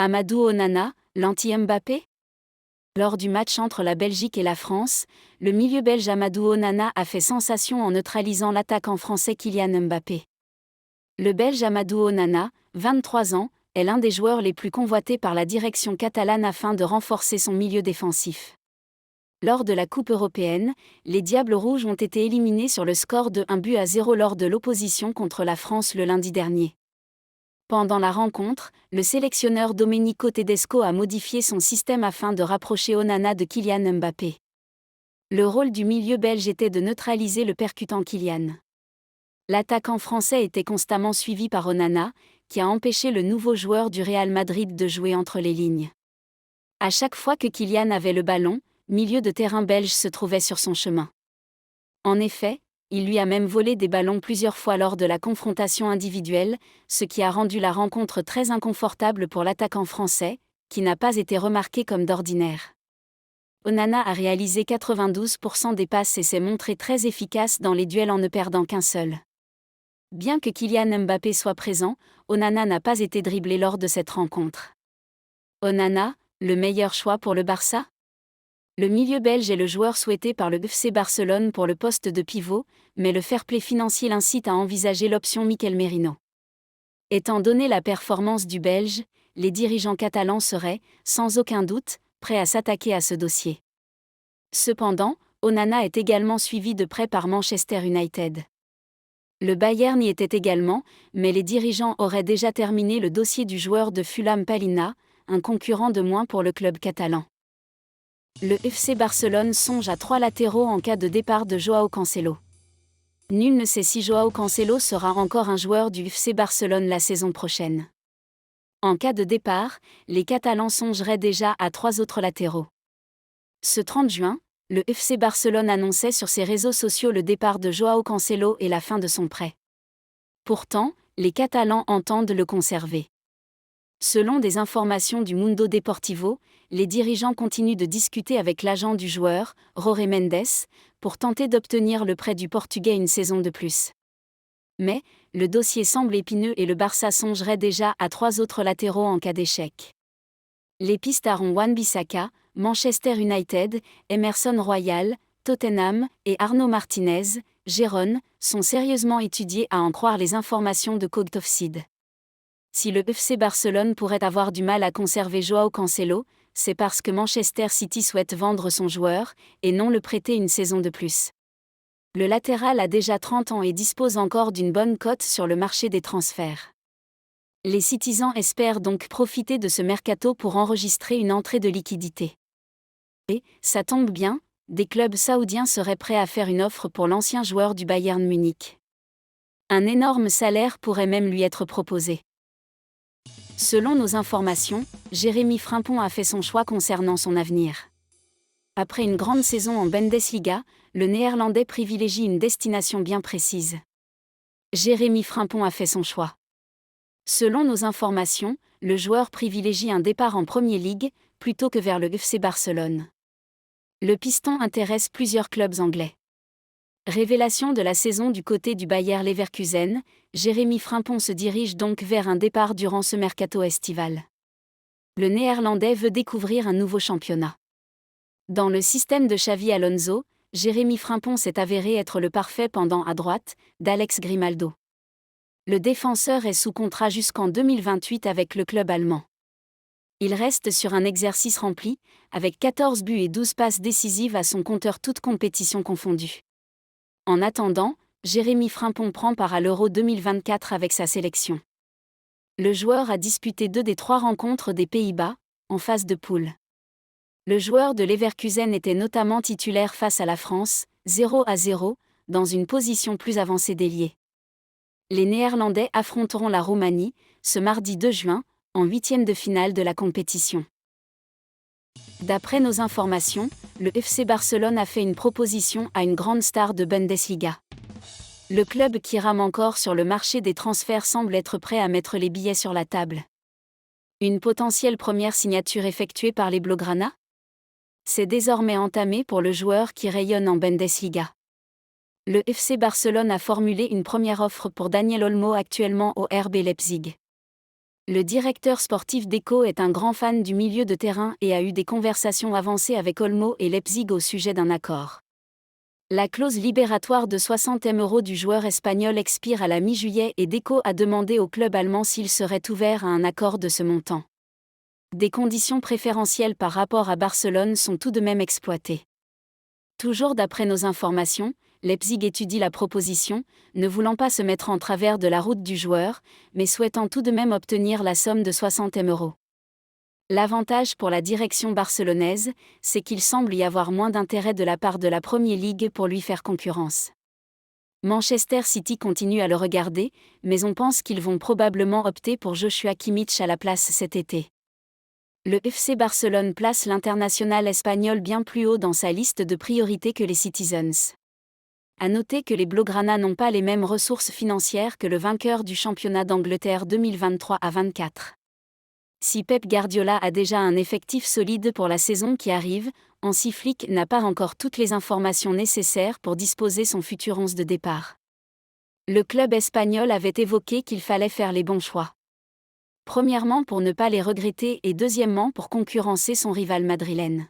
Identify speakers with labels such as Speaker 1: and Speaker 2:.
Speaker 1: Amadou Onana, l'anti-Mbappé? Lors du match entre la Belgique et la France, le milieu belge Amadou Onana a fait sensation en neutralisant l'attaquant français Kylian Mbappé. Le Belge Amadou Onana, 23 ans, est l'un des joueurs les plus convoités par la direction catalane afin de renforcer son milieu défensif. Lors de la Coupe européenne, les Diables Rouges ont été éliminés sur le score de 1-0 lors de l'opposition contre la France le lundi dernier. Pendant la rencontre, le sélectionneur Domenico Tedesco a modifié son système afin de rapprocher Onana de Kylian Mbappé. Le rôle du milieu belge était de neutraliser le percutant Kylian. L'attaquant français était constamment suivi par Onana, qui a empêché le nouveau joueur du Real Madrid de jouer entre les lignes. À chaque fois que Kylian avait le ballon, milieu de terrain belge se trouvait sur son chemin. En effet, il lui a même volé des ballons plusieurs fois lors de la confrontation individuelle, ce qui a rendu la rencontre très inconfortable pour l'attaquant français, qui n'a pas été remarqué comme d'ordinaire. Onana a réalisé 92% des passes et s'est montré très efficace dans les duels en ne perdant qu'un seul. Bien que Kylian Mbappé soit présent, Onana n'a pas été dribblé lors de cette rencontre. Onana, le meilleur choix pour le Barça? Le milieu belge est le joueur souhaité par le FC Barcelone pour le poste de pivot, mais le fair-play financier l'incite à envisager l'option Mikel Merino. Étant donné la performance du Belge, les dirigeants catalans seraient, sans aucun doute, prêts à s'attaquer à ce dossier. Cependant, Onana est également suivi de près par Manchester United. Le Bayern y était également, mais les dirigeants auraient déjà terminé le dossier du joueur de Fulham Palhinha, un concurrent de moins pour le club catalan. Le FC Barcelone songe à 3 latéraux en cas de départ de Joao Cancelo. Nul ne sait si Joao Cancelo sera encore un joueur du FC Barcelone la saison prochaine. En cas de départ, les Catalans songeraient déjà à 3 autres latéraux. Ce 30 juin, le FC Barcelone annonçait sur ses réseaux sociaux le départ de Joao Cancelo et la fin de son prêt. Pourtant, les Catalans entendent le conserver. Selon des informations du Mundo Deportivo, les dirigeants continuent de discuter avec l'agent du joueur, Jorge Mendes, pour tenter d'obtenir le prêt du Portugais une saison de plus. Mais, le dossier semble épineux et le Barça songerait déjà à 3 autres latéraux en cas d'échec. Les pistes auront Wan-Bissaka, Manchester United, Emerson Royal, Tottenham et Arnaud Martinez, Gérone, sont sérieusement étudiés à en croire les informations de Code Offside. Si le FC Barcelone pourrait avoir du mal à conserver Joao Cancelo, c'est parce que Manchester City souhaite vendre son joueur, et non le prêter une saison de plus. Le latéral a déjà 30 ans et dispose encore d'une bonne cote sur le marché des transferts. Les Citizens espèrent donc profiter de ce mercato pour enregistrer une entrée de liquidité. Et, ça tombe bien, des clubs saoudiens seraient prêts à faire une offre pour l'ancien joueur du Bayern Munich. Un énorme salaire pourrait même lui être proposé. Selon nos informations, Jérémy Frimpong a fait son choix concernant son avenir. Après une grande saison en Bundesliga, le Néerlandais privilégie une destination bien précise. Jérémy Frimpong a fait son choix. Selon nos informations, le joueur privilégie un départ en Premier League, plutôt que vers le FC Barcelone. Le piston intéresse plusieurs clubs anglais. Révélation de la saison du côté du Bayer Leverkusen, Jérémy Frimpong se dirige donc vers un départ durant ce mercato estival. Le Néerlandais veut découvrir un nouveau championnat. Dans le système de Xavi Alonso, Jérémy Frimpong s'est avéré être le parfait pendant à droite d'Alex Grimaldo. Le défenseur est sous contrat jusqu'en 2028 avec le club allemand. Il reste sur un exercice rempli, avec 14 buts et 12 passes décisives à son compteur toutes compétitions confondues. En attendant, Jérémy Frimpong prend part à l'Euro 2024 avec sa sélection. Le joueur a disputé 2 des 3 rencontres des Pays-Bas, en phase de poule. Le joueur de Leverkusen était notamment titulaire face à la France, 0-0, dans une position plus avancée d'ailier. Les Néerlandais affronteront la Roumanie, ce mardi 2 juin, en 8e de finale de la compétition. D'après nos informations, le FC Barcelone a fait une proposition à une grande star de Bundesliga. Le club qui rame encore sur le marché des transferts semble être prêt à mettre les billets sur la table. Une potentielle première signature effectuée par les Blaugrana? C'est désormais entamé pour le joueur qui rayonne en Bundesliga. Le FC Barcelone a formulé une première offre pour Daniel Olmo actuellement au RB Leipzig. Le directeur sportif d'Eco est un grand fan du milieu de terrain et a eu des conversations avancées avec Olmo et Leipzig au sujet d'un accord. La clause libératoire de 60 M € du joueur espagnol expire à la mi-juillet et Deco a demandé au club allemand s'il serait ouvert à un accord de ce montant. Des conditions préférentielles par rapport à Barcelone sont tout de même exploitées. Toujours d'après nos informations, Leipzig étudie la proposition, ne voulant pas se mettre en travers de la route du joueur, mais souhaitant tout de même obtenir la somme de 60 M €. L'avantage pour la direction barcelonaise, c'est qu'il semble y avoir moins d'intérêt de la part de la Premier League pour lui faire concurrence. Manchester City continue à le regarder, mais on pense qu'ils vont probablement opter pour Joshua Kimmich à la place cet été. Le FC Barcelone place l'international espagnol bien plus haut dans sa liste de priorités que les Citizens. À noter que les Blaugrana n'ont pas les mêmes ressources financières que le vainqueur du championnat d'Angleterre 2023 à 24. Si Pep Guardiola a déjà un effectif solide pour la saison qui arrive, Hansi Flick n'a pas encore toutes les informations nécessaires pour disposer son futur 11 de départ. Le club espagnol avait évoqué qu'il fallait faire les bons choix. Premièrement pour ne pas les regretter et deuxièmement pour concurrencer son rival madrilène.